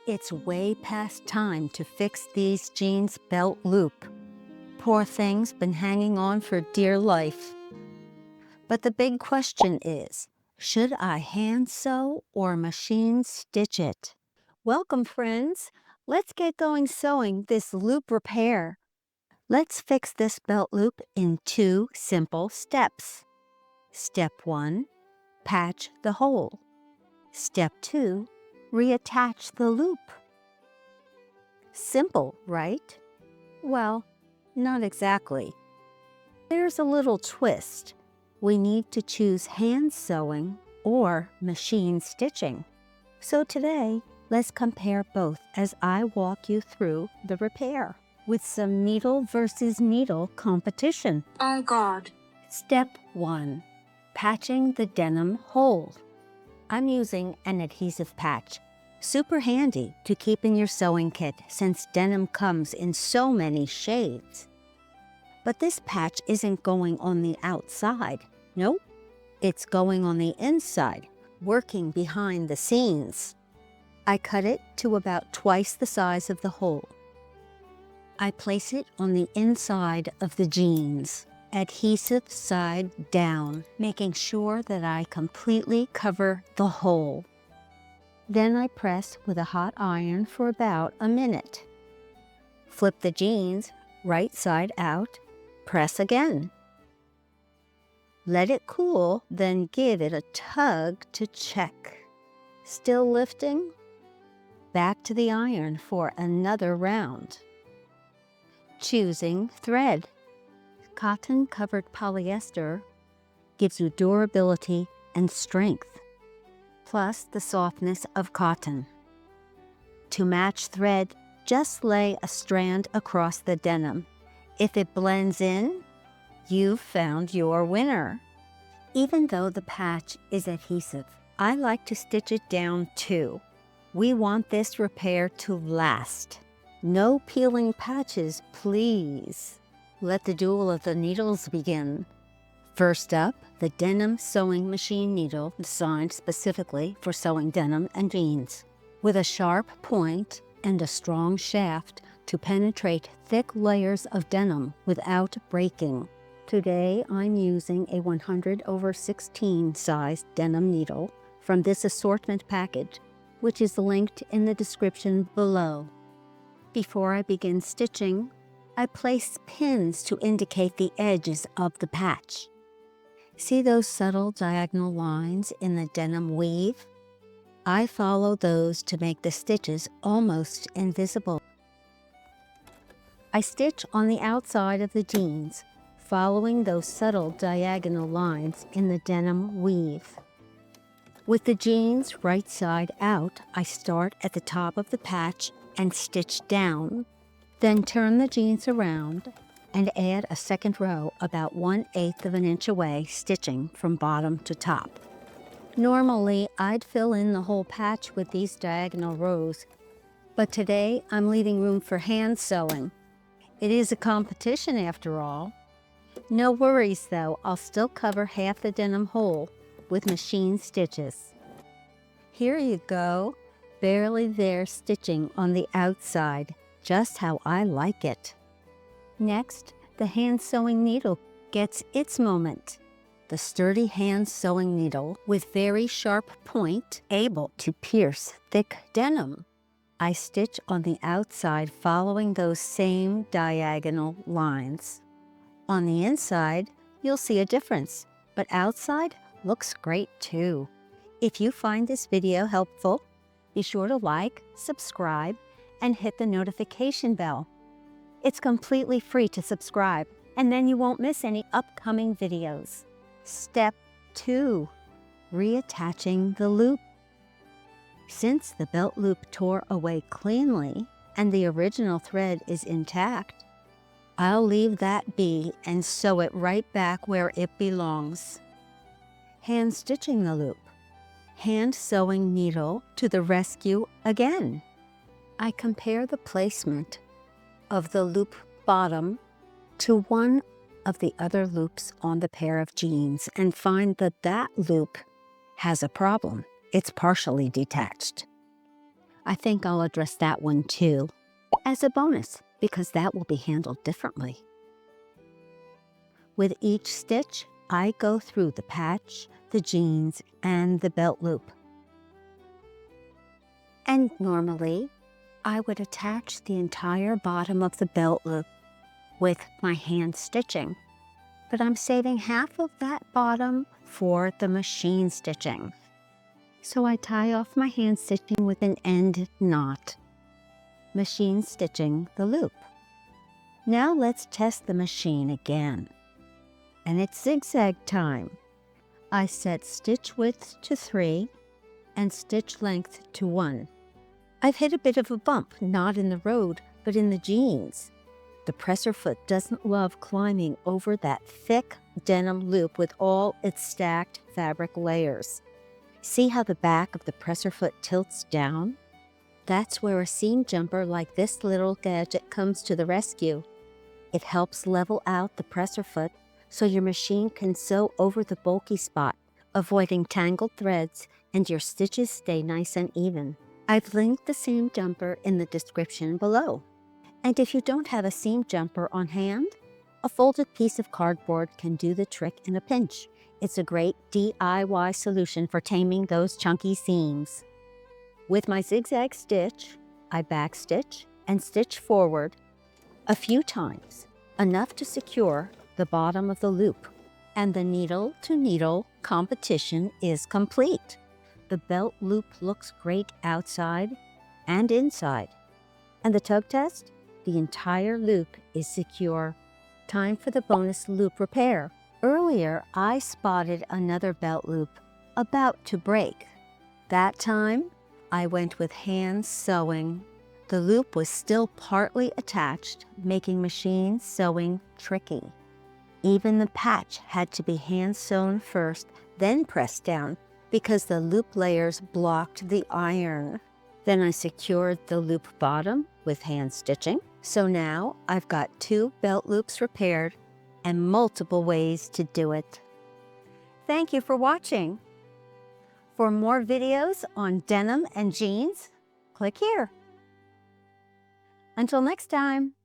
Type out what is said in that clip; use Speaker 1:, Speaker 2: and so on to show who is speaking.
Speaker 1: It's way past time to fix these jeans belt loop. Poor thing's been hanging on for dear life. But the big question is, should I hand sew or machine stitch it? Welcome, friends. Let's get going sewing this loop repair. Let's fix this belt loop in 2 simple steps. Step 1, patch the hole. Step 2, reattach the loop. Simple, right? Well, not exactly. There's a little twist. We need to choose hand sewing or machine stitching. So today, let's compare both as I walk you through the repair with some needle versus needle competition.
Speaker 2: Oh God.
Speaker 1: Step 1, patching the denim hole. I'm using an adhesive patch. Super handy to keep in your sewing kit since denim comes in so many shades. But this patch isn't going on the outside. Nope, it's going on the inside, working behind the scenes. I cut it to about twice the size of the hole. I place it on the inside of the jeans, adhesive side down, making sure that I completely cover the hole. Then I press with a hot iron for about a minute. Flip the jeans right side out, press again. Let it cool, then give it a tug to check. Still lifting? Back to the iron for another round. Choosing thread. Cotton-covered polyester gives you durability and strength, plus the softness of cotton. To match thread, just lay a strand across the denim. If it blends in, you've found your winner. Even though the patch is adhesive, I like to stitch it down too. We want this repair to last. No peeling patches, please. Let the duel of the needles begin. First up, the denim sewing machine needle designed specifically for sewing denim and jeans, with a sharp point and a strong shaft to penetrate thick layers of denim without breaking. Today, I'm using a 100/16 size denim needle from this assortment package, which is linked in the description below. Before I begin stitching, I place pins to indicate the edges of the patch. See those subtle diagonal lines in the denim weave? I follow those to make the stitches almost invisible. I stitch on the outside of the jeans, following those subtle diagonal lines in the denim weave. With the jeans right side out, I start at the top of the patch and stitch down. Then turn the jeans around and add a second row about 1/8 of an inch away, stitching from bottom to top. Normally, I'd fill in the whole patch with these diagonal rows, but today I'm leaving room for hand sewing. It is a competition after all. No worries though, I'll still cover half the denim hole with machine stitches. Here you go, barely there stitching on the outside, just how I like it. Next, the hand sewing needle gets its moment. The sturdy hand sewing needle with very sharp point, able to pierce thick denim. I stitch on the outside following those same diagonal lines. On the inside, you'll see a difference, but outside looks great too. If you find this video helpful, be sure to like, subscribe, and hit the notification bell. It's completely free to subscribe, and then you won't miss any upcoming videos. Step 2, reattaching the loop. Since the belt loop tore away cleanly and the original thread is intact, I'll leave that be and sew it right back where it belongs. Hand stitching the loop. Hand sewing needle to the rescue again. I compare the placement of the loop bottom to one of the other loops on the pair of jeans and find that that loop has a problem. It's partially detached. I think I'll address that one too, as a bonus, because that will be handled differently. With each stitch, I go through the patch, the jeans, and the belt loop. And normally, I would attach the entire bottom of the belt loop with my hand stitching, but I'm saving half of that bottom for the machine stitching. So I tie off my hand stitching with an end knot, machine stitching the loop. Now let's test the machine again. And it's zigzag time. I set stitch width to 3 and stitch length to 1. I've hit a bit of a bump, not in the road, but in the jeans. The presser foot doesn't love climbing over that thick denim loop with all its stacked fabric layers. See how the back of the presser foot tilts down? That's where a seam jumper like this little gadget comes to the rescue. It helps level out the presser foot so your machine can sew over the bulky spot, avoiding tangled threads, and your stitches stay nice and even. I've linked the seam jumper in the description below. And if you don't have a seam jumper on hand, a folded piece of cardboard can do the trick in a pinch. It's a great DIY solution for taming those chunky seams. With my zigzag stitch, I backstitch and stitch forward a few times, enough to secure the bottom of the loop, and the needle-to-needle competition is complete. The belt loop looks great outside and inside. And the tug test? The entire loop is secure. Time for the bonus loop repair. Earlier, I spotted another belt loop about to break. That time, I went with hand sewing. The loop was still partly attached, making machine sewing tricky. Even the patch had to be hand sewn first, then pressed down, because the loop layers blocked the iron. Then I secured the loop bottom with hand stitching. So now I've got 2 belt loops repaired and multiple ways to do it. Thank you for watching. For more videos on denim and jeans, click here. Until next time.